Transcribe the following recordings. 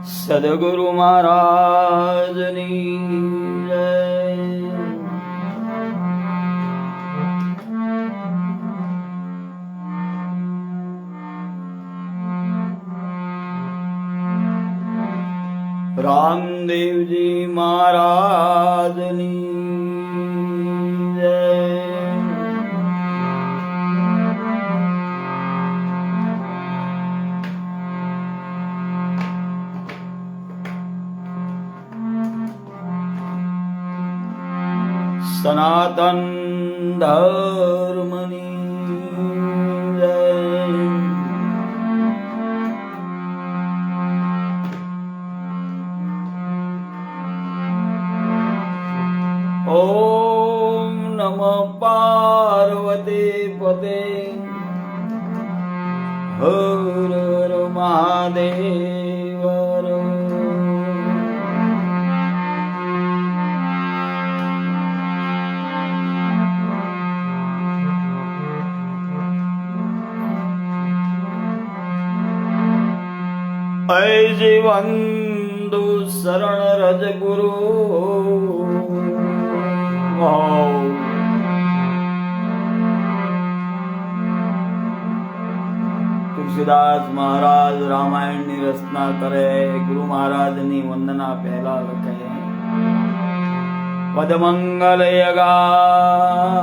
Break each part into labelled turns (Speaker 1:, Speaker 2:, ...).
Speaker 1: સદગુરુ મહારાજની જય. રામદેવજી મહારાજની જય. સનાતન ધર્મની જય. ઓમ નમઃ પાર્વતી પતે હર હર મહાદેવ. ऐ वंदु शरण रज गुरु तुलसीदास महाराज रामायण ની રચના કરે. ગુરુ મહારાજ ની વંદના પહેલા લખે. પદમંગલ યગાર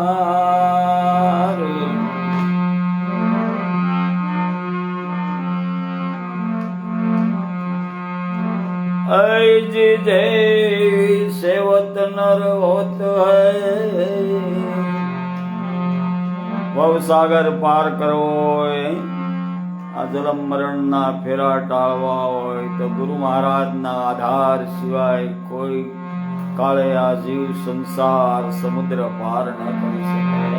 Speaker 1: ऐज देवी सेवत नर होत है. ભવસાગર પાર કરવો હોય, આ જન્મ મરણ ના ફેરા ટાળવા હોય તો ગુરુ મહારાજ ના આધાર સિવાય કોઈ કાળે આ જીવ સંસાર સમુદ્ર પાર ન કરી શકે.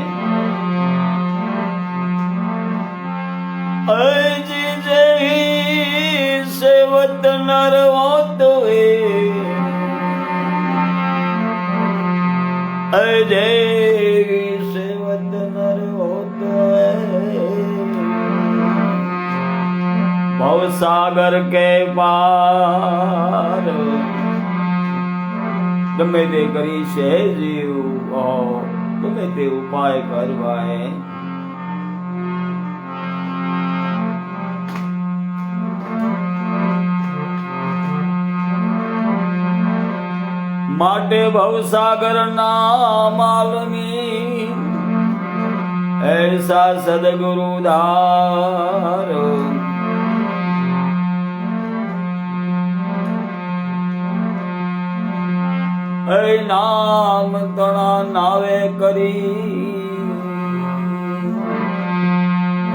Speaker 1: ऐज देवी सेवत नर होत है. ऐ देवी सेवत नर होत है. भवसागर के पार गमे ते करी છે જીવ, ગમે તે ઉપાય કરવાય. માટે ભવસાગર ના માલમી ऐसा सदगुरु धार. ऐ नाम तणा नावे કરી.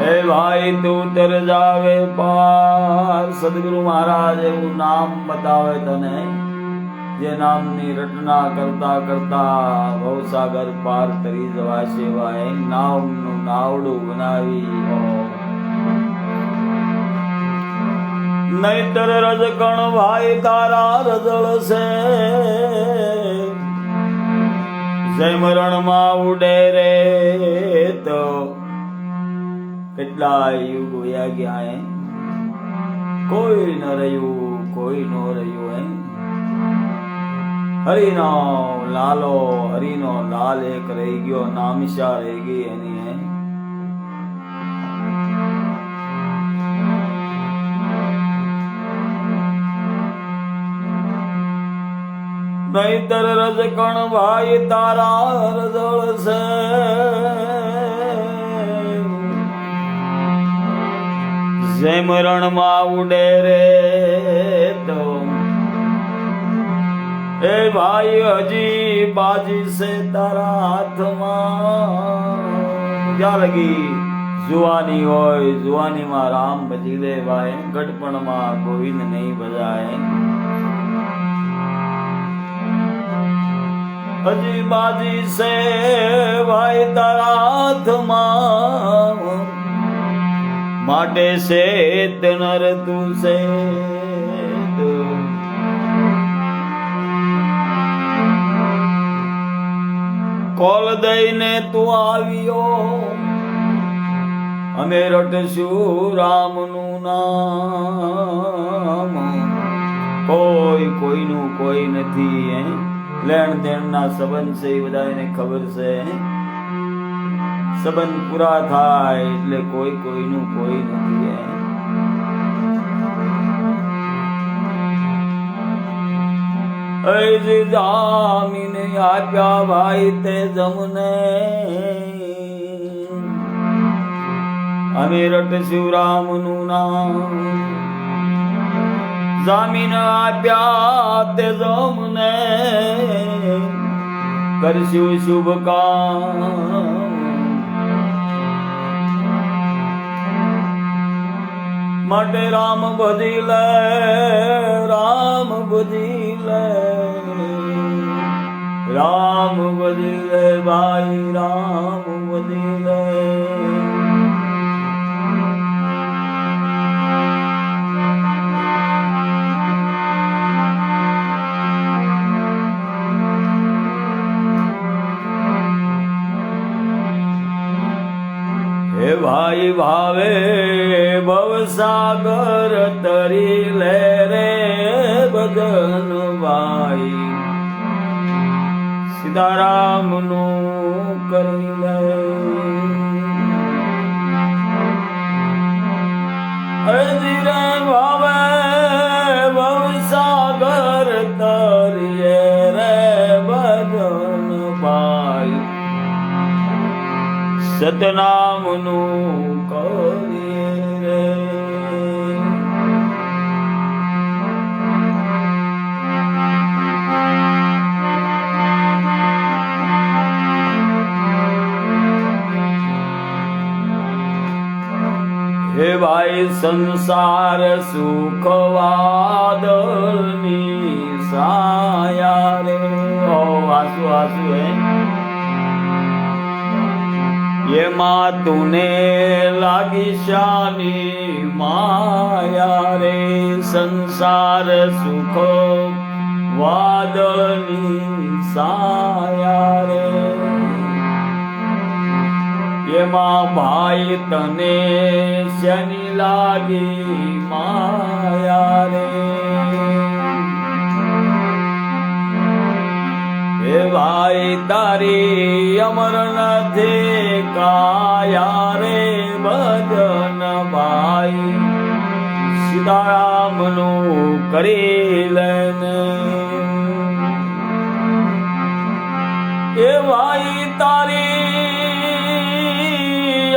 Speaker 1: હે ભાઈ તું તર જાવે પાર. સદગુરુ મહારાજ એવું નામ બતાવે તને જે નામની રટના કરતા કરતા ભવસાગર પાર તરી જવા સિવાય નામનું નાવડું બનાવી. નહીતર રજકણ ભાઈ તારા રજળ છે. જેમ રણમાં ઉડે રે તો કેટલા યુગ વયા ગયા. કોઈ ન રહ્યું, કોઈ ન રહ્યું. હરિનો લાલો, હરિનો લાલ એક રહી ગયો, નામિશા રહી ગઈ એની. નહીતર રજકણ ભાઈ તારા રજળ છે. જેમ રણમાં ઉડે રે તો એ ભાઈ હજી બાજી છે તારા હાથમાં. જ્યાં લગી જુવાની હોય જુવાનીમાં રામ ભજી દે ભાઈ. ગઢપણમાં ગોવિંદ નહીં બજાય. હજી બાજી છે ભાઈ તારા હાથમાં. માટે છે નર તું છે. કોલ દઈને તું આવ્યો, અમે રટશું રામનું નામ. કોઈનું કોઈ નથી હે લેણ દેણના સંબંધ છે એ બધાને ખબર છે સંબંધ પૂરા થાય એટલે કોઈ કોઈનું કોઈ નથી હે જામીને આપ્યા ભાઈ તે જમને અમે રટશું રામનું નામ જામીન આપ્યા તે જમને કરશું શુભ કામ માટે રામ ભજી લે રામ ભજી લે રામ ભજી લે ભાઈ રામ ભજી લે હે ભાઈ ભાવે ભવસાગર તરી લે રે ભજન ભાઈ સીતારામનું કરી લે ધીરે ભાવે ભવસાગર તરી રે ભજન ભાઈ સતનામનું કરીએ રે હે ભાઈ સંસાર સુખ વાદળની સાયા રે ઓ આસુ આસુ હે એમાં તુને લાગી શાની માયા રે સંસાર સુખ વાદળની સાયા રે એમાં ભાઈ તને શની લાગી માયા રે હે ભાઈ તારી અમર નથી કાયા રે ભજન ભાઈ સીતારામનું કરી લેને એ ભાઈ તારી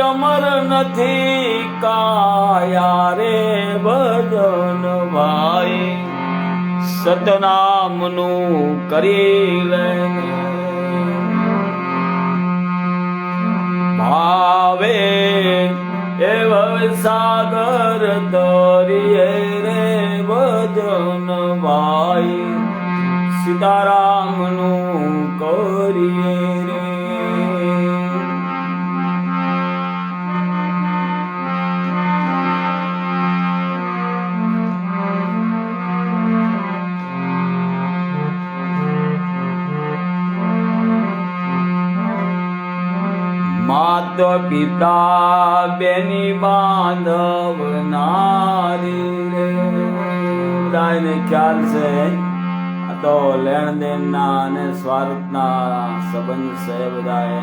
Speaker 1: અમર નથી કાયા રે ભજન ભાઈ સતનામનું કરી લેને ભાવે એવ સાગર તરીએ રે ભજન ભાઈ સીતારામનું કરીએ રે માત પિતા બેની બાંધવ નારી રે બધાને ખ્યાલ છે આ તો લેણ દેણના અને સ્વાર્થના સંબંધ છે બધાએ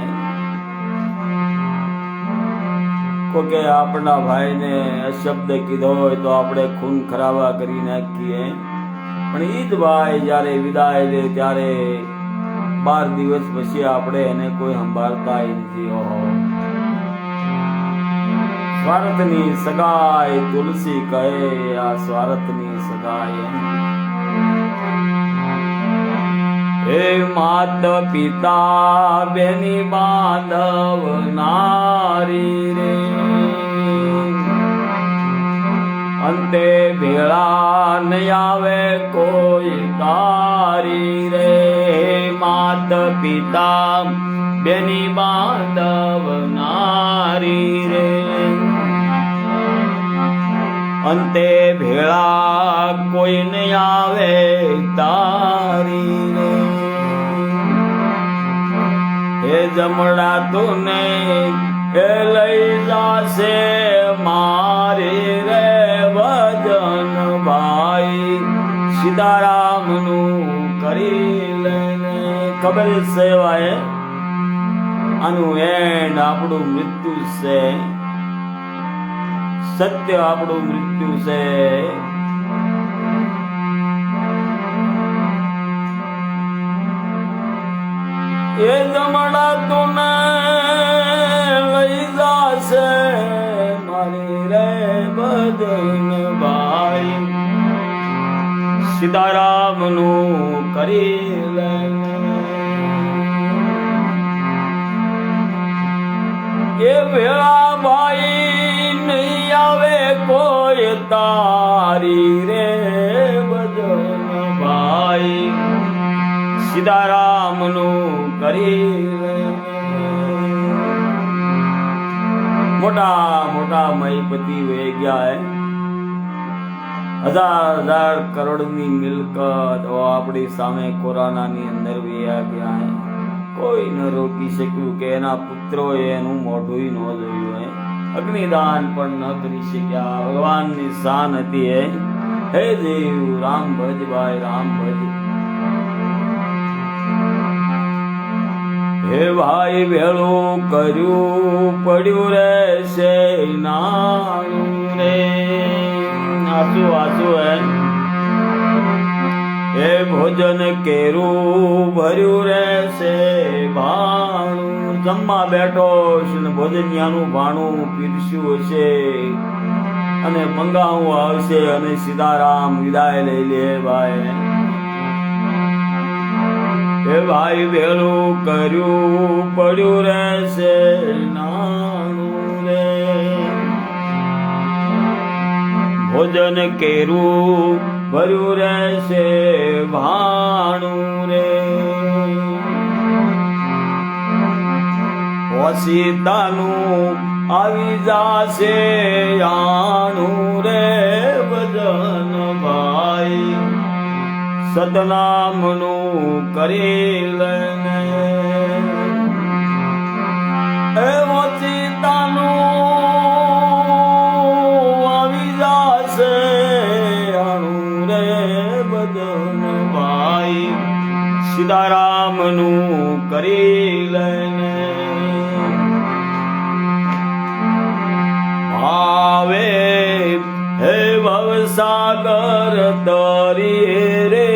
Speaker 1: કોકે આપણા ભાઈને અશબ્દ કીધો હોય તો આપણે ખૂન ખરાબા કરી નાખીએ પણ ઈ જ ભાઈ જયારે વિદાય લે ત્યારે 12 દિવસ પછી આપણે એને કોઈ સંભાળતા નથી ઓહો સ્વાર્થની સગાઈ તુલસી કહે આ સ્વાર્થની સગાઈ હે માત પિતા બેની બાંધવ નારી રે અંતે ભેળા ન આવે કોઈ તારી રે માત પિતા બેની બાંધવ નારી રે અંતે ભેળા કોઈ ન આવે તારી રે હે જમણા તુને એ લઈ જાશે મારી રે ભજન ભાઈ સીતારામ સીતારામનું કરી લઈને ખબર છે વાય આનું એન્ડ આપણું મૃત્યુ છે, સત્ય આપણું મૃત્યુ છે. એ જમણા તુને લઈ જાશે મારી રે બદન ભાઈ, સીતારામનું કરી લઈને એ વેળા ભાઈ નહીં આવે કોઈ તારી રે બદન ભાઈ, સીતારામનું કરી મોટા મોટા મહીપતિ વે ગયા હજાર હજાર કરોડની મિલકત આપણી સામે કોરોનાની અંદર વયા ગયા કોઈ ન રોકી શક્યું કે એના પુત્રોએ એનું મોઢું ન જોયું અગ્નિદાન પણ ન કરી શક્યા. ભગવાનની શાન હતી હે દેવ રામ ભજ ભાઈ રામ ભજ. હે ભાઈ ભેળું કર્યું પડ્યું રહેશે નાનું રે આસુ આસુ હે ભોજન કેરું ભર્યું રહેશે ભાણું, જમવા બેઠો છે ભોજનિયાનું ભાણું પીરસ્યું હશે અને મંગાવું આવશે અને સીતારામ વિદાય લઈ લે ભાઈ. હે ભાઈ ભેળું કર્યું પડ્યું રહેશે નાનું રે, ભોજન કેરું ભર્યું રહેશે ભાણું રે, સીતાનું આવી જાશે આણું રે ભજન ભાઈ, સતનામનું કરી લઈને એ સીતાનું આવી જાશે આણું રે ભજન ભાઈ, સીતારામનું કરી લઈને આવે હે ભવસાગર તરી રે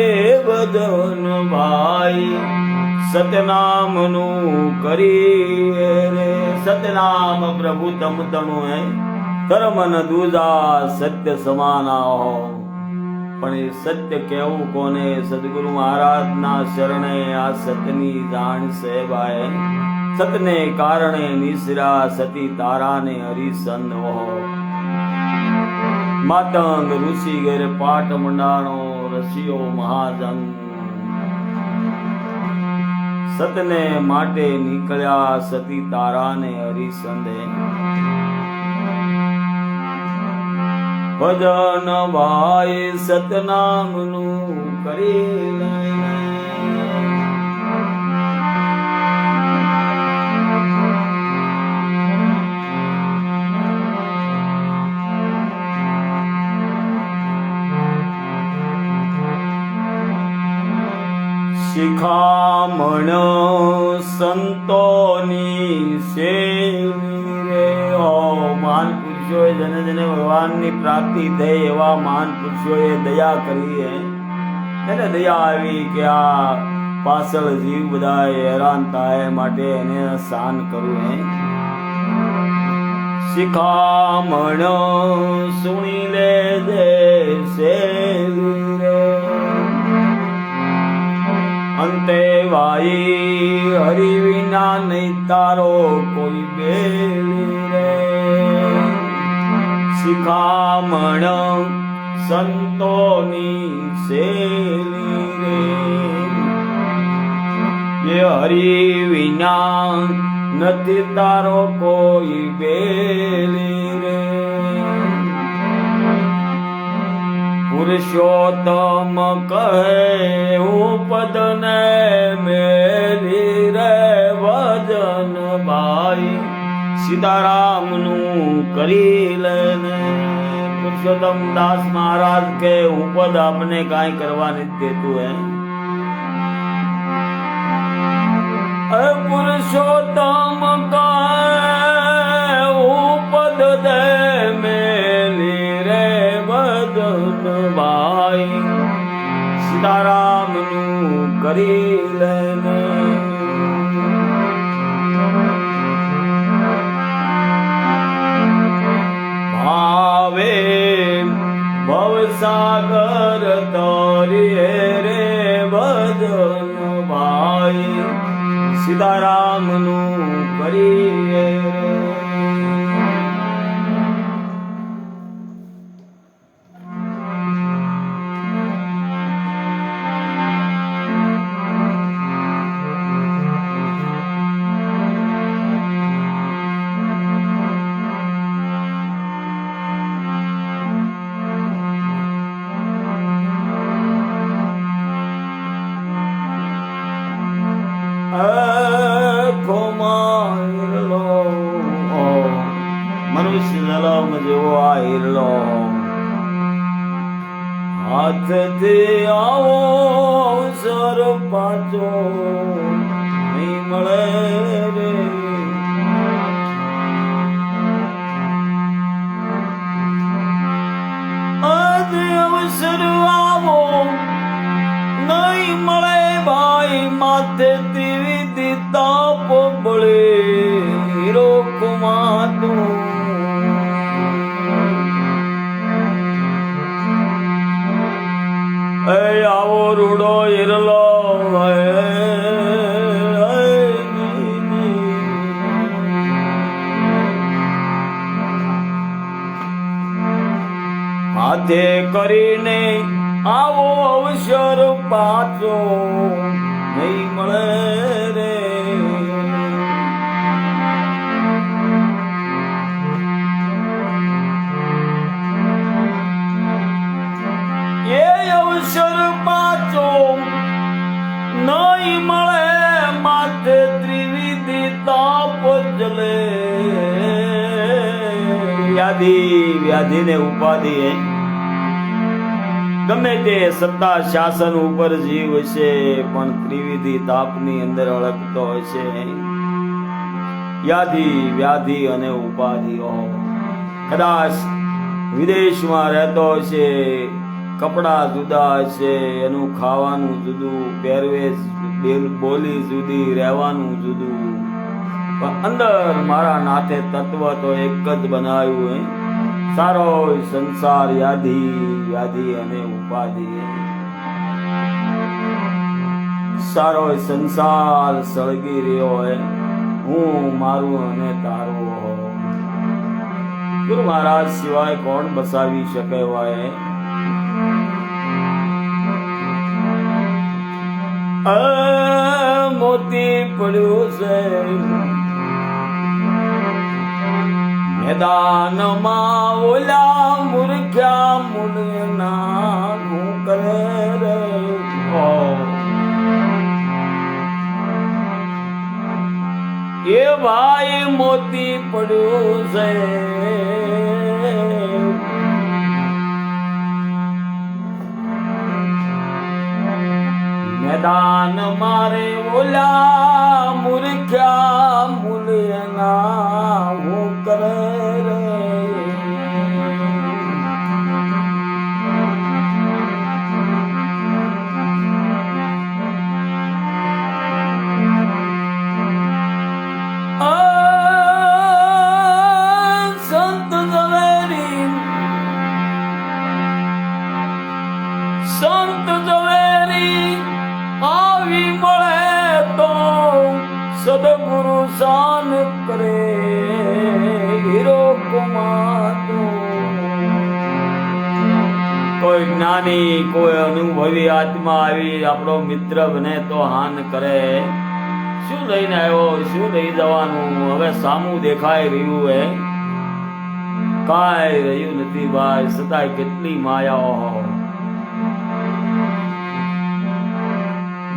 Speaker 1: ભજન ભાઈ, સતનામનું કરી રે. સતનામ પ્રભુ તમ તણું હે ધર્મ ન દૂજા સત્ય સમાના હો, પણ એ સત્ય કેવું કોને? સદગુરુ મહારાજના શરણે આ સતની જાણ છે ભાઈ. સતને કારણે નિસરા સતી તારાને હરિસંદ હો, માતંગ ઋષિ ઘેર પાટ મંડાણો રસિયો મહાજન, સતને માટે નીકળ્યા સતી તારાને હરિસંદે. ભજન ભાઈ સતનામનું કરી લઈને શિખામણ સંતોની સેવી રે. મહાન પુરુષોએ જેને જેને ભગવાનની પ્રાપ્તિ થઈ એવા મહાન પુરુષોએ દયા કરી એને દયા આવી કે આ પાછળ જીવ બધા હેરાન થાય માટે એને શાન કરવું શિખામણ સુણી લેજે સેવી રે. અંતે વાઈ હરિ વિના નહીં તારો કોઈ બેલી રે. શિખામણ સંતોની સેવી રે. એ હરિ વિના નથી તારો કોઈ બેલી રે. પુરુષોત્તમ કહે હું પદને મેલી રે ભજન ભાઈ સીતારામનું કરી લેને. પુરુષોત્તમ દાસ મહારાજ કે હું પદ આપને કાંઈ કરવા નથી દેતું હે પુરુષોત્તમ કાય પદ દે મેલી રે બદન ભાઈ સીતારામ નું કરી લેને ભાવે ભવસાગર તરીએ રે બદન ભાઈ સીતારામ નું કરીએ મનુષ્ય જલમ જેવો આ હિરલો હાથથી આવો અવસર પાછો નહીં મળે રે આજે અવસર આવો નહીં મળે ભાઈ માથે તીવી તાપ બળે હીરો કુમાતું આવો રૂડો હિરલો હાથે કરીને આવો અવસર પાછો નહીં મળે રે એ અવસર પાછો નહીં મળે માથે ત્રિવિધિ તાપ જલે વ્યાધિને ઉપાધિ ગમે તે સત્તા શાસન ઉપર જીવ છે પણ ત્રિવિધિ તાપની અંદર અળગતો હોય છે વ્યાધિ અને ઉપાધિ કદાચ વિદેશમાં રહેતો છે કપડા જુદા છે એનું ખાવાનું જુદું પહેરવેશ બોલી જુદી રહેવાનું જુદું પણ અંદર મારા નાથે તત્વ તો એક જ બનાવ્યું સારો સંસાર વ્યાધિ અને ઉપાધિ સારો સંસાર સળગી રહ્યો હોય હું મારું અને તારું ગુરુ મહારાજ સિવાય કોણ બસાવી શકે હોય મોતી પડ્યું છે મેદાનમાં ઓલા મૂર્ખ્યા મુનિના હું કરે રે એ ભાઈ મોતી પડ્યું છે મેદાન મારે ઓલા મૂર્ખ્યા મુનિના હું કરે રે સંત ઝવેરી આવી મળે તો સદગુરુ શાન કરે હીરો કુમાતું કોઈ જ્ઞાની કોઈ અનુભવી આત્મા આવી આપણો મિત્ર બને તો હાન કરે શું લઈને આવ્યો શું લઈ જવાનું હવે સામું દેખાઈ રહ્યું હે કાંઈ રહ્યું નથી ભાઈ છતાંય કેટલી માયા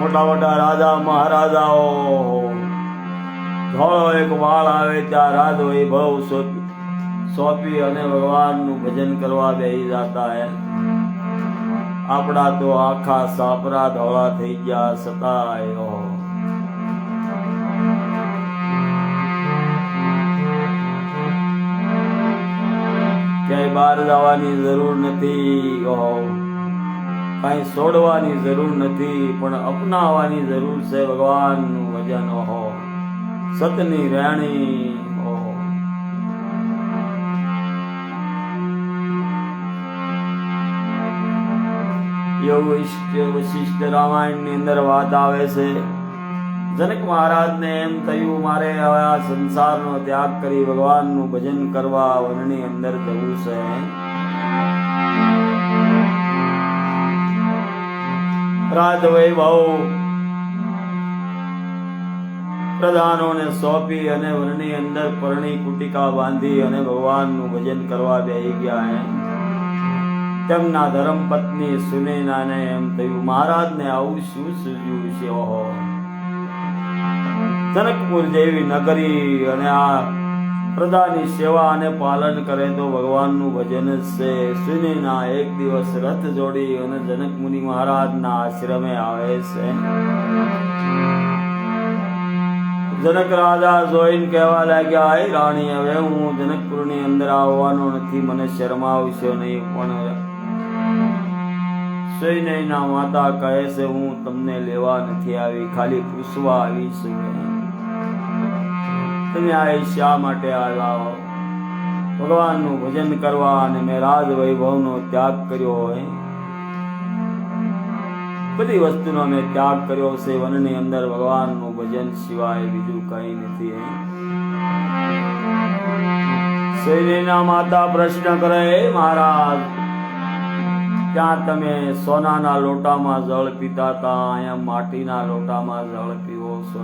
Speaker 1: મોટા મોટા રાજા મહારાજાઓ ધોળો એક વાળ આવે ત્યાં રાજ વૈભવ સોંપી અને ભગવાનનું ભજન કરવા બેસી જતા હે. આપણા તો આખા સાપરા ધોળા થઈ ગયા છતાંય ક્યાંય બહાર જવાની જરૂર નથી, કઈ છોડવાની જરૂર નથી, પણ અપનાવવાની જરૂર છે ભગવાનનું ભજન. સતની રેણી વશિષ્ઠ રામાયણ ની અંદર વાત આવે છે. જનક મહારાજ ને એમ થયું મારે હવે આ સંસારનો ત્યાગ કરી ભગવાનનું ભજન કરવા વનની અંદર જવું છે. રાજ વૈભવ પ્રધાનોને સોંપી અને વનની અંદર પરણી કુટિકા બાંધી અને ભગવાનનું ભજન કરવા બેસી ગયા હે. તેમના ધર્મ પત્ની સુનૈનાને એમ થયું મહારાજને આવું શું સૂઝ્યું છે. જનકપુર જેવી નગરી અને આ પ્રજાની સેવા અને પાલન કરે તો ભગવાનનું ભજન જ છે. સુનૈના એક દિવસ રથ જોડી અને જનક મુનિ મહારાજના આશ્રમે આવે છે. જનક રાજા જોઈને કહેવા લાગ્યા હે રાણી, હવે હું જનકપુરની અંદર આવવાનો નથી, મને શરમાવશો નહીં. પણ સુનૈના માતા કહે છે હું તમને લેવા નથી આવી, ખાલી પૂછવા આવી છું. તમે આ શા માટે આવ્યા? ભગવાનનું ભજન કરવા, અને મેં રાજ વૈભવનો ત્યાગ કર્યો હોય, બધી વસ્તુનો મેં ત્યાગ કર્યો છે. વનની અંદર ભગવાનનું ભજન સિવાય બીજું કઈ નથી. સુનૈના માતા પ્રશ્ન કરે મહારાજ, ત્યાં તમે સોનાના લોટામાં જળ પીતા હતા, અહીંયા માટીના લોટામાં જળ પીવો છો.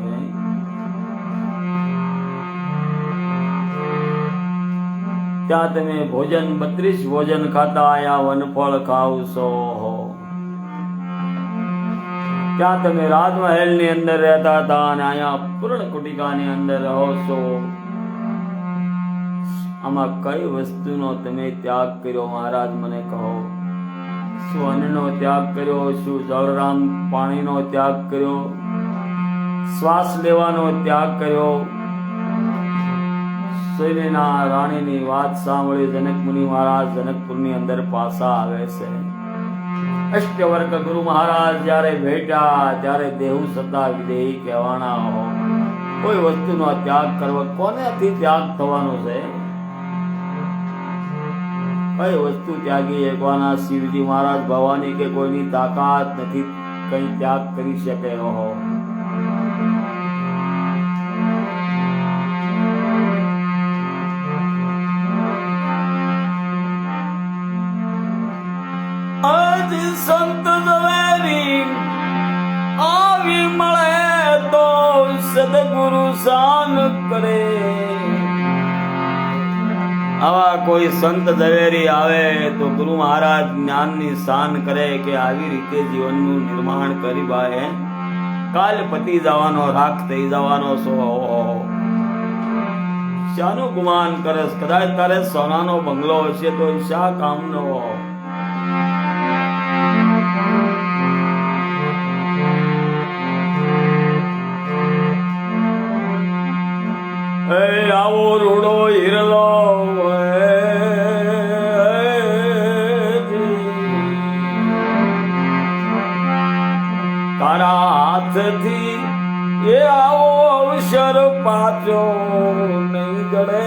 Speaker 1: ત્યાં તમે ભોજન 32 ભોજન ખાતા, અહીંયા વનફળ ખાવ છો. ત્યાં તમે રાજમહેલ ની અંદર રહેતા હતા અને અહીંયા પૂર્ણ કુટિકા ની અંદર રહો છો. આમાં કઈ વસ્તુનો તમે ત્યાગ કર્યો મહારાજ મને કહો. શું અન્નનો ત્યાગ કર્યો? શું જળરામ પાણીનો ત્યાગ કર્યો? શ્વાસ લેવાનો ત્યાગ કર્યો? સુનૈના રાણીની વાત સાંભળી જનક મુનિ મહારાજ જનકપુરની અંદર પાછા આવે છે. અષ્ટવર્ગ ગુરુ મહારાજ જયારે ભેટ્યા ત્યારે દેહુ સતા વિદેહી કહેવાના હો. કોઈ વસ્તુનો ત્યાગ કરવો, કોનેથી ત્યાગ થવાનો છે? કઈ વસ્તુ ત્યાગી એકવાના? શિવજી મહારાજ ભવાની કે કોઈની તાકાત નથી કઈ ત્યાગ કરી શકે. આજ સંત ઝવેરી આવી મળે તો સદગુરુ શાન કરે. આવા કોઈ સંત ઝવેરી આવે તો ગુરુ મહારાજ જ્ઞાનની શાન કરે કે આવી રીતે જીવનનું નિર્માણ કરી બાએ કાલ પતી જવાનો, રાખ થઈ જવાનો છો. શાનું ગુમાન કરસ? કદાચ તારે સોનાનો બંગલો હશે તો શા કામનો? આવો રૂડો હિરલો તારા હાથથી એ આવો અવસર પાછો નહીં જડે.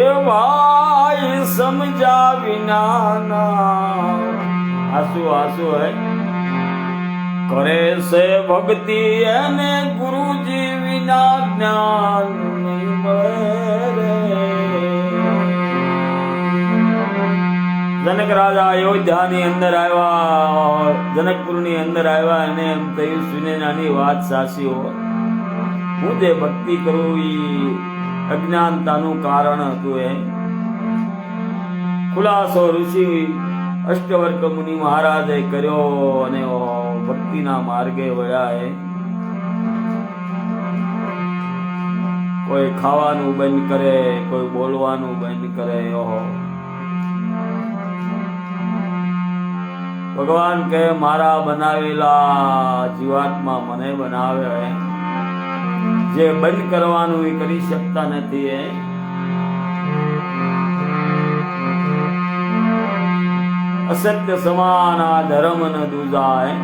Speaker 1: એ ભાઈ સમજા વિના આસુ આસુ હે કરે છે ભક્તિ એને ગુરુજી વિના જ્ઞાન નહીં મળે. જનક રાજા અયોધ્યાની અંદર આવ્યા, જનકપુરની અંદર આવ્યા અને એમ થયું સુનૈનાની વાત સાચી હોય. હું જે ભક્તિ કરું એ અજ્ઞાનતાનું કારણ હતું. એ ખુલાસો ઋષિ અષ્ટવર્ક મુનિ મહારાજે કર્યો અને ભક્તિના માર્ગે વળ્યા. કોઈ ખાવાનું બંધ કરે, કોઈ બોલવાનું બંધ કરે. ભગવાન કહે મારા બનાવેલા જીવાત્મા મને બનાવે, જે બંધ કરવાનું એ કરી શકતા નથી. અસત્ય સમાન આ ધર્મ ન દૂજાય.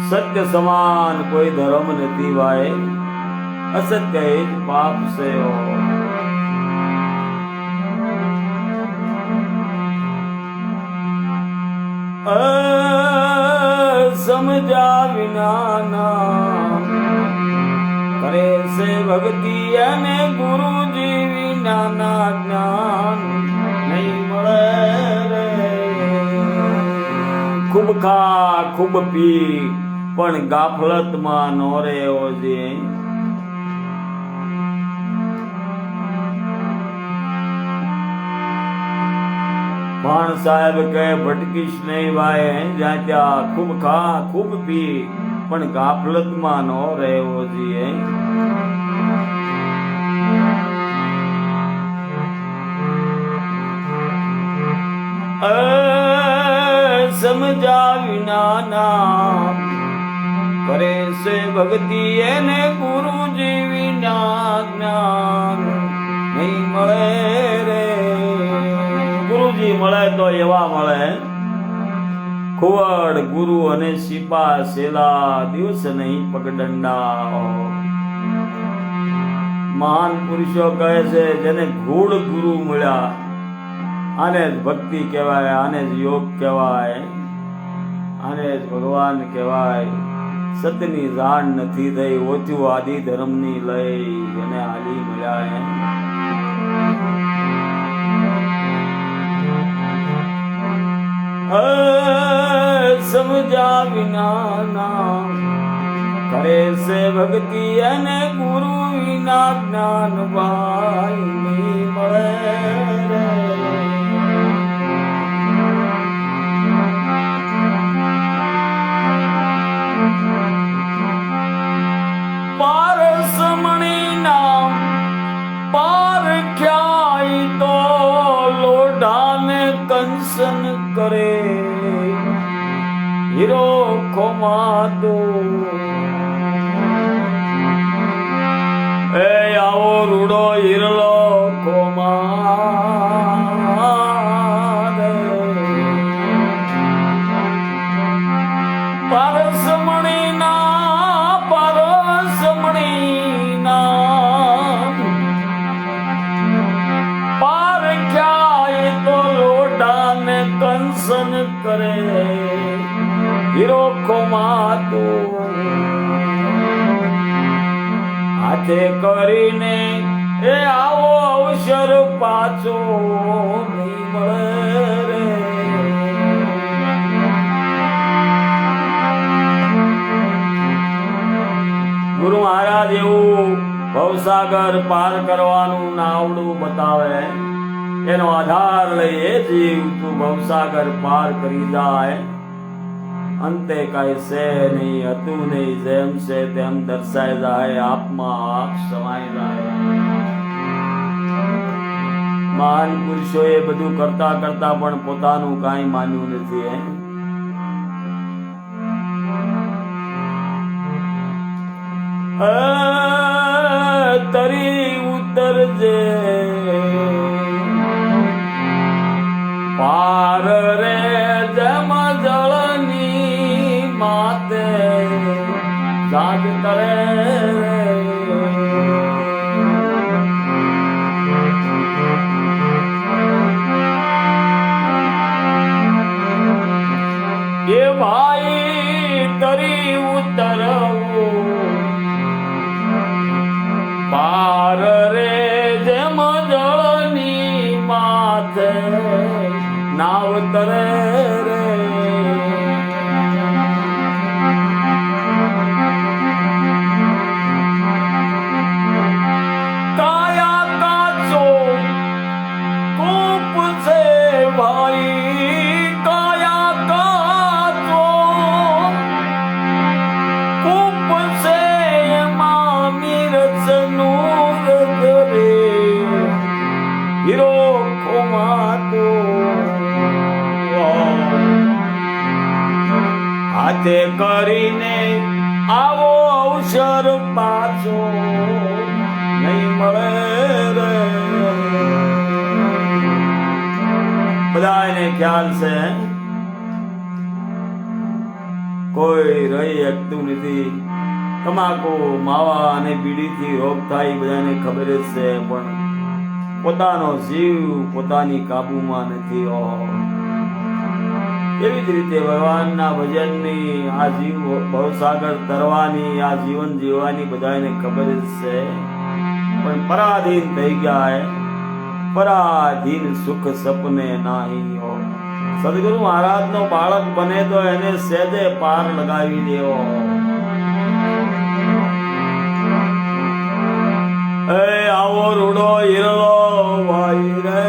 Speaker 1: સત્ય સમાન કોઈ ધર્મ નથી ભાઈ, અસત્ય એ જ પાપ છે. સમજા વિના કરે છે ભક્તિ અને ગુરુજી વિના જ્ઞાન નહીં મળે રે. ખૂબ ખા ખૂબ પી પણ ગાફલતમાં નો રે ઓજે. ભાણ સાહેબ કહે ભટકીશ નહીં ભાઈ, જ્યાં ત્યાં ખૂબ ખા ખૂબ પી પણ ગાફલતમાં નો રહેવો જોઈએ. સમજા વિના ના કરે છે ભક્તિ એને ગુરુજી વિના જ્ઞાન નહીં મળે રે. ગુરુજી મળે તો એવા મળે, ખુવડ ગુરુ અને સિપા સેલા દિવસ નહીં પગદંડા. મહાન પુરુષો કહે છે જેને ગૂઢ ગુરુ મળ્યા આને જ ભક્તિ કહેવાય, આને જ યોગ કહેવાય, આને જ ભગવાન કહેવાય. સતની જાણ નથી થઈ, ઓછું આદિ ધર્મની લઈ અને હાલી મળ્યા. સમજા વિના ના કરે છે ભક્તિ અને ગુરુ વિના જ્ઞાન ભાઈ નહીં મળે રે. પારસમણી નામ પારખ્યાઈ તો લોઢાને કંસન કરે, હીરો ખોમાદો એ આવો રૂડો હીરલો ખોમાદ. પારસમણી ના પારખ્યાઈ તો લોઢાને કંસન કરે, હીરો ખોમાતું. હાથે કરીને એ આવો અવસર પાછો નહીં મળે રે. ગુરુ મહારાજ એવું ભવસાગર પાર કરવાનું નાવડું બતાવે, એનો આધાર લઈ એ જીવ તું ભવસાગર પાર કરી જાય. અંતે કઈ છે નહીં, હતું નહીં, જેમ છે તેમ દર્શાય જાય, આપમાં આપ સમાઈ જાય. મહાન પુરુષો એ બધું કરતા કરતા પણ પોતાનું કાંઈ માન્યું નથી. તરી ઉતરજે પાર રે જેમ જળની માતે જાગ કરે. એ ભાઈ તરી ઉતરવું પાર રે જેમ જળની માથે નાવ તરે રે. કાયા કાચો ફરીને આવો અવસર પાછો નહીં મળે રે. બધાને ખ્યાલ છે કોઈ રહી શકતું નથી. તમાકુ માવા અને બીડીથી રોગ થાય બધાને ખબર જ છે, પણ પોતાનો જીવ પોતાની કાબુમાં નથી. એવી જ રીતે ભગવાનના ભજનની આ જીવ ભવસાગર તરવાની આ જીવન જીવવાની બધાને ખબર જ છે, પણ પરાધીન થઈ ગયા હે. પરાધીન સુખ સપને નાહી હો. સદગુરુ મહારાજ નો બાળક બને તો એને સેજે પાર લગાવી દેવો. એ આવો રૂડો હીરો ભાઈ રે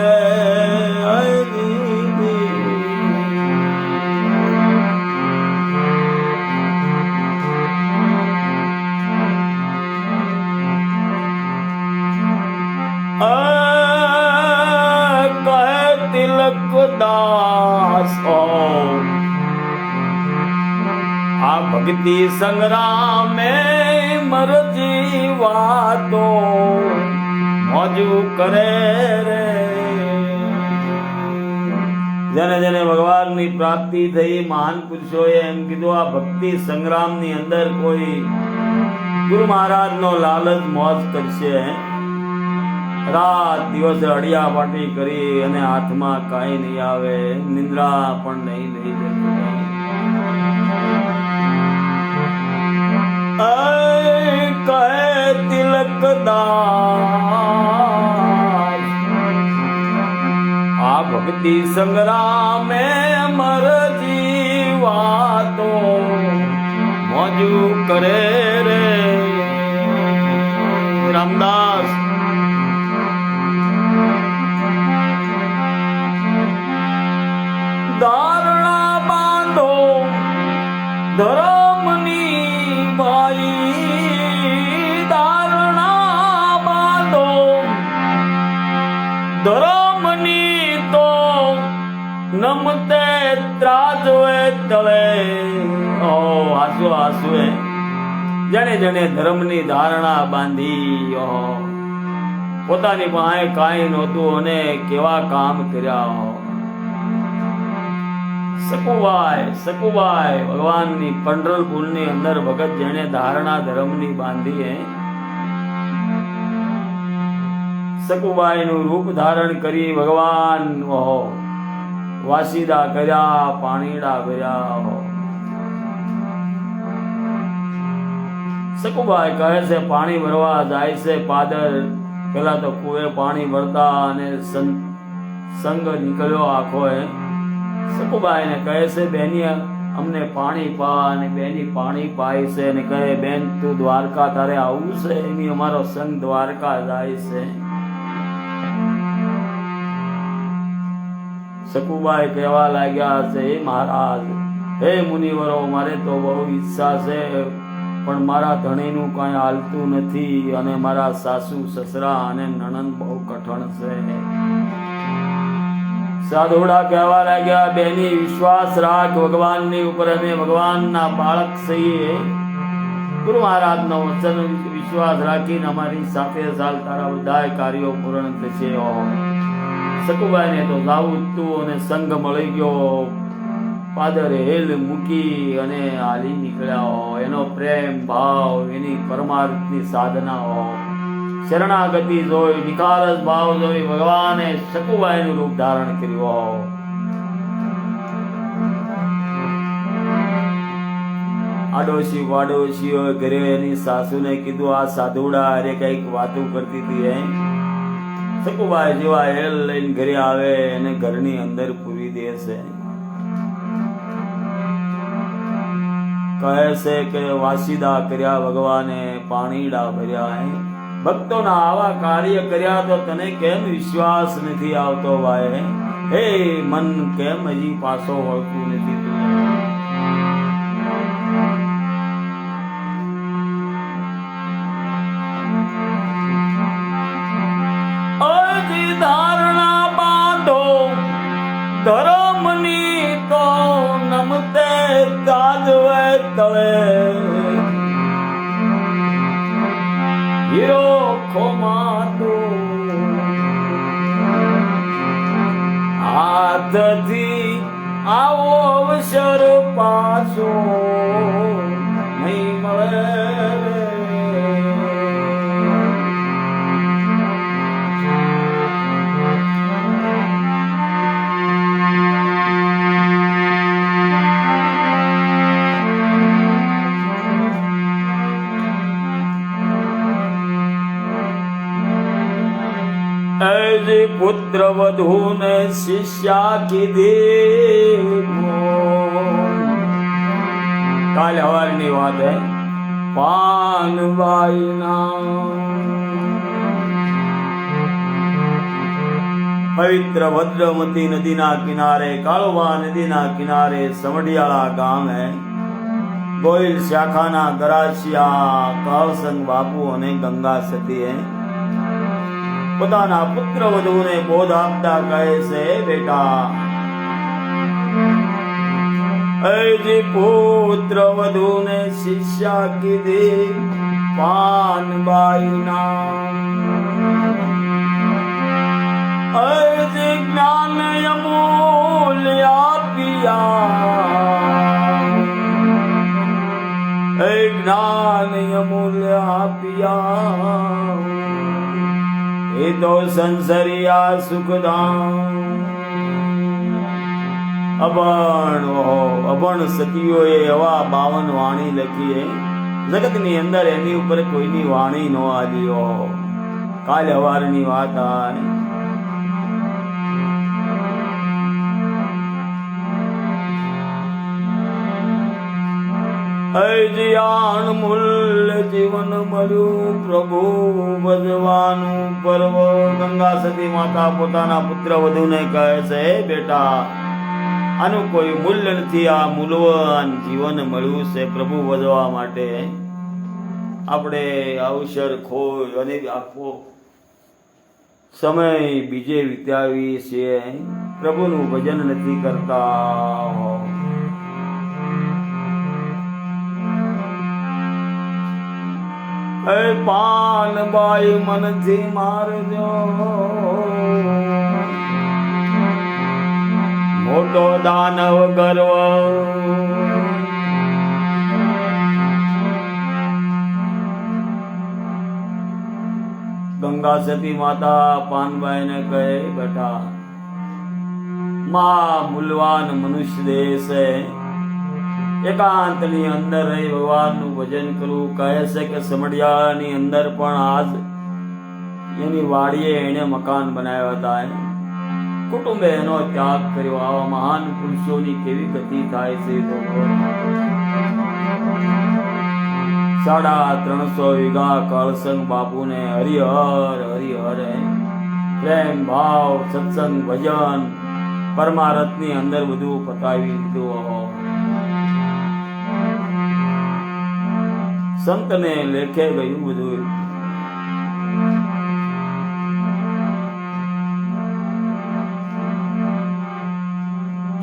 Speaker 1: દાસ. આ ભક્તિ સંગ્રામે મર જીવાતો મોજુ કરે રે. જેને જેને ભગવાનની પ્રાપ્તિ થઈ મહાન પુરુષોએ એમ કીધું આ ભક્તિ સંગ્રામની અંદર કોઈ ગુરુ મહારાજ નો લાલચ મોજ કરશે. રાત દિવસે અડિયા પાટી કરી અને હાથમાં કાંઈ નહીં આવે, નિંદ્રા પણ નહીં લઈ કહે તિલકદાસ. આ ભક્તિ સંગ્રામે મર જીવાતો મોજુ કરે રે. રામદાસ ધારણા બાંધો ધર્મની ભાઈ. ધારણા બાંધો ધર્મની તો નમતે ત્રાજવે તળે. આસુ આસુએ જેને જેને ધર્મની ધારણા બાંધી પોતાની પાસે કાંઈ નહોતું અને કેવા કામ કર્યા. સકુબાઈ ભગવાનની પંઢરપુરની અંદર ભગત જેને ધારણા ધર્મની બાંધી સકુબાઈ નું રૂપ ધારણ કરી ભગવાન વાસીદા કર્યા, પાણીડા કર્યા. સકુબાઈ કહે છે પાણી ભરવા જાય છે પાદર. પેલા તો કુએ પાણી ભરતા અને સંગ નીકળ્યો આખો. સકુબાઈ ને કહે છે બેની અમને પાણી પા. અને બેની પાણી પાય છે અને કહે બેન તું દ્વારકા તારે આવું છે? એની અમારો સંગ દ્વારકા જાય છે. સકુબાઈ કહેવા લાગ્યા છે હે મહારાજ, હે મુનિવરો, મારે તો બહુ ઈચ્છા છે પણ મારા ધણીનું કઈ હાલતું નથી અને મારા સાસુ સસરા અને નણંદ બહુ કઠણ છે. સાધુડા કહેવા લાગ્યા બેની વિશ્વાસ રાખ ભગવાનની ઉપર. અમે ભગવાનના બાળક છીએ. ગુરુ મહારાજ નો વચન વિશ્વાસ રાખીને અમારી સાથે સાલ તારા બધા કાર્યો પૂર્ણ થશે. સકુબાઈ ને તો જાવું તું અને સંગ મળી ગયો. પાદર હેલ મૂકી અને હાલી નીકળ્યા. એનો પ્રેમ ભાવ, એની પરમાર્થની સાધના, શરણાગતિ જોઈ, નિખાલસ ભાવ જોઈ ભગવાને સકુબાઈ નું રૂપ ધારણ કર્યું. આડોશી વાડોશીઓ ઘરે એની સાસુને કીધું આ સાધુડા અરે કઈક વાતું કરતી હતી. સકુબાઈ જેવા હેલ લઈને ઘરે આવે અને ઘરની અંદર પૂરી દે છે. કહે છે કે વાસીદા કર્યા ભગવાને, પાણીડા ભર્યા. ભક્તોના આવા કાર્ય કર્યા તો તને કેમ વિશ્વાસ નથી આવતો ભાઈ? હે મન કેમ હજી પાછો વળતું નથી? ધારણા બાંધો ધર્મની તો નમતે તાજવે તળે. હીરો ખોમાતો હાથથી આવો અવસર પાછો નહીં મળે. પુત્ર વધુ ને શિષ્યા કીધી. કાલે હવારની વાત હે પાનબાઈ ના પવિત્ર ભદ્રમતી નદીના કિનારે કાળવા નદીના કિનારે સમઢિયાળા ગામ હે. ગોયલ શાખાના ગરાસિયા કાળસંગ બાપુ અને ગંગા સતી હે. પોતાના પુત્ર વધુને બોધ આપતા કહે છે, બેટા અજી પુત્ર વધુને શિષ્યા કીધી પાનબાઈ ના અજી જ્ઞાન અમૂલ્ય આપ્યા જ્ઞાન અમૂલ્ય આપ્યા એ તો સંસરિયા સુખધામ. અભણ સતીઓએ એવા 52 વાણી લખી. જગતની અંદર એની ઉપર કોઈની વાણી ન આલી. કાલે હવારની વાત જીયાણ મૂલ્ય જીવન મળ્યું પ્રભુ ભજવાનું પર્વ. ગંગા સતી માતા પોતાના પુત્ર વધુને કહે છે, બેટા આનું કોઈ મૂલ્ય નથી. આ મૂલ્યવાન જીવન મળ્યું છે પ્રભુ ભજવા માટે. આપણે અવસર ખોઈ અને આખો સમય બીજે વિતાવીએ છીએ, પ્રભુનું ભજન નથી કરતા. પાનબાઈ મનથી મારજો મોટો દાનવ ગર્વ. ગંગા સતી માતા પાનબાઈ ને કહે, બેટા માં મૂલ્યવાન મનુષ્ય દેહ છે, એકાંત ની અંદર રહી ભગવાનનું ભજન કરવું. કહે છે કે સમઢિયાળાની અંદર પણ આજ એની વાડીએ એને મકાન બનાવ્યા હતા. કુટુંબે એનો ત્યાગ કર્યો. આવા મહાન પુરુષોની કેવી ગતિ થાય છે. 350 વીઘા કાળસંગ બાપુને હરિહર હરિહર પ્રેમ ભાવ સત્સંગ ભજન પરમારથની અંદર બધું પતાવી દીધું. સંતને લેખે ગયું બધું.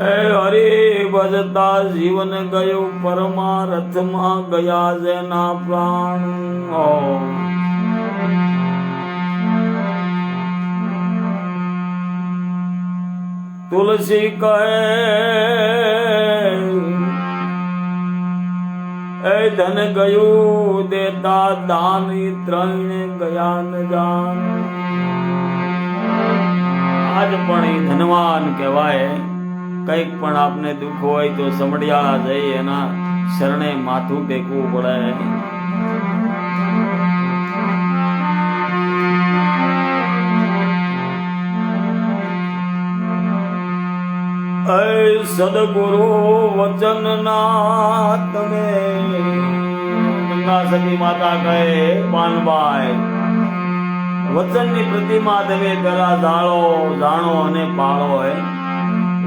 Speaker 1: હરે ભજતા જીવન ગયું પરમારથમાં ગયા જેના પ્રાણ. તુલસી કહે એ ધન ગયું દેતા દાન ત્રણ ગયા ન જાન. આજ પણ એ ધનવાન કહેવાય. કંઈક પણ આપને દુઃખ હોય તો સમઢિયાળા જઈ એના શરણે માથું ટેકવું પડે. સદગુરુ વચન ના તમે. ગંગા સતી માતા કહે, પાનબાઈ વચન ની પ્રતિમા તમે કરા જાણો અને પાળો.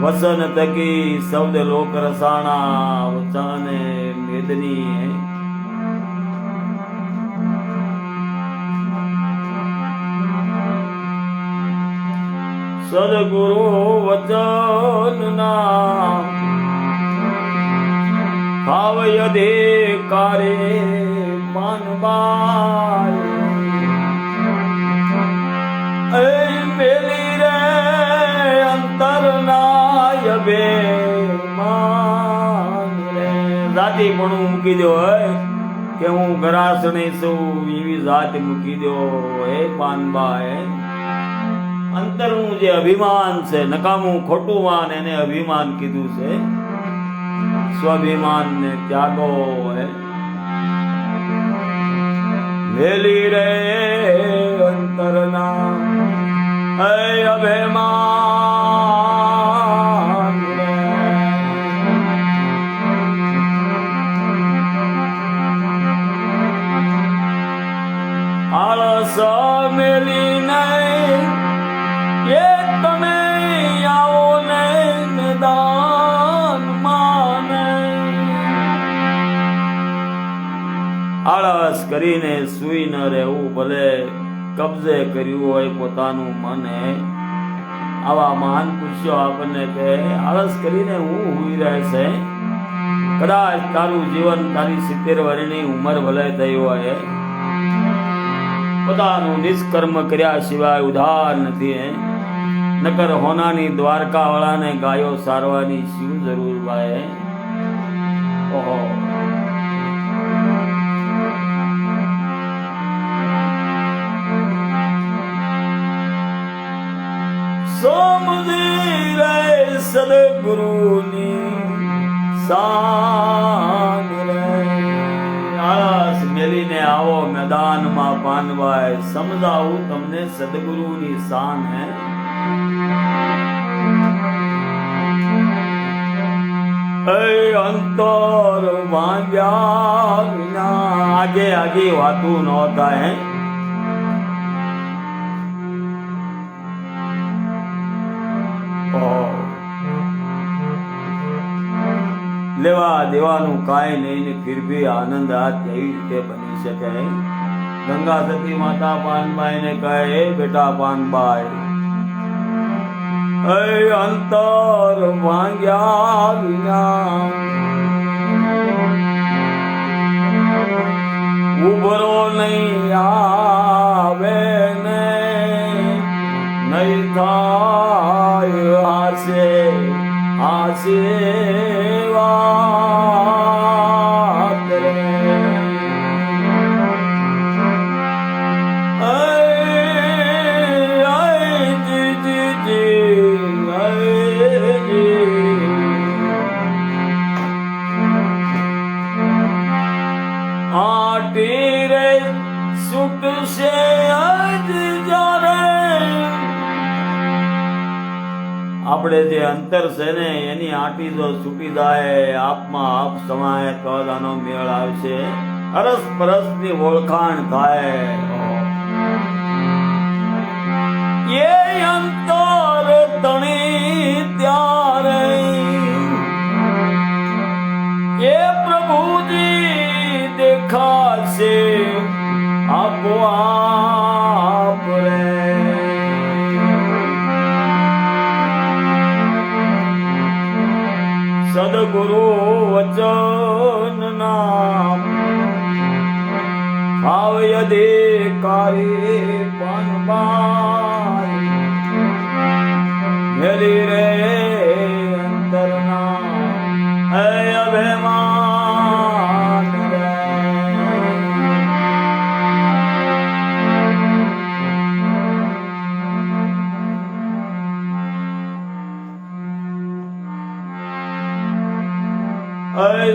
Speaker 1: વસન તકી શબ્દ લોક રસાણા વચન મેદની. સદગુરુ વચન ના ભાવ યધે કારે પાનબાઈ એ મેલી રે અંતર નાય બે માન રે જાતિ પણ મૂકી દો કે હું ગરાસણી છું એવી જાત મૂકી દો હે પાનબાઈ અંતરનું જે અભિમાન છે નકામું ખોટું માન એને અભિમાન કીધું છે સ્વાભિમાન ને ત્યાગો હે વેલી રે અંતરના હે અભિમાન આળસ મેલી નહીં એ તમે આવો ને મેદાન માને આળસ કરીને સુઈ ન રહેવું ભલે કબજે કર્યું હોય પોતાનું મને આવા મહાન પુરુષો આપણને કહે આળસ કરીને હું હુઈ રહેશે કદાચ તારું જીવન તારી 70 વર્ષની ઉંમર ભલે થઈ હોય પોતાનું નિષ્કર્મ કર્યા સિવાય ઉધાર નથી નકર હોનાની દ્વારકા વાળાને ગાયો સારવાની શું જરૂર ભાઈ ઓહો સમજી રે સદગુરુની શાન રે આળસ મેલીને આવો મેદાનમાં પાનભાઈ સમજાવું તમને સદગુરુની શાન હે અંતર ભાંગ્યા વિના આગે આગે વાતું ન થાય લેવા દેવાનું કાંઈ નહીં ને ફિર ભી આનંદ આ કેવી રીતે બની શકે ગંગા સતી માતા પાનબાઈ ને કહે બેટા પાનબાઈ અંતર ભાંગ્યા વિના ઉભરો નહીં આવે ને નહીં થાય હાસે હાસે વાત રે આટી રે છૂટશે આજ જારે આપણે જે અંતર છે ને એની આટી જો છૂટી જાય આપમાં આપ સમાય તો આનો મેળ આવશે અરસ પરસ ની ઓળખાણ થાય એ અંતર તણી ત્યારે એ પ્રભુજી દેખાશે આપોઆપ રે સદગુરુ વચન નામ ભાવ્ય દેકારી પાનબાઈ મેલી રે અંતરના હે અભિમાન રે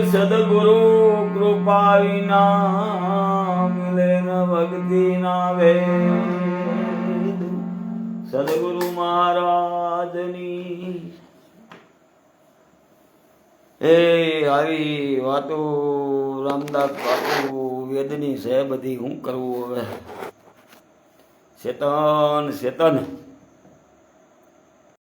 Speaker 1: સદગુરુ કૃપા વિના મિલે ન ભક્તિ ના વેદ સદગુરુ મહારાજની આવી વાતો રામદાસ બાપુ વેદની છે બધી હું કરવું હવે ચેતન ચેતન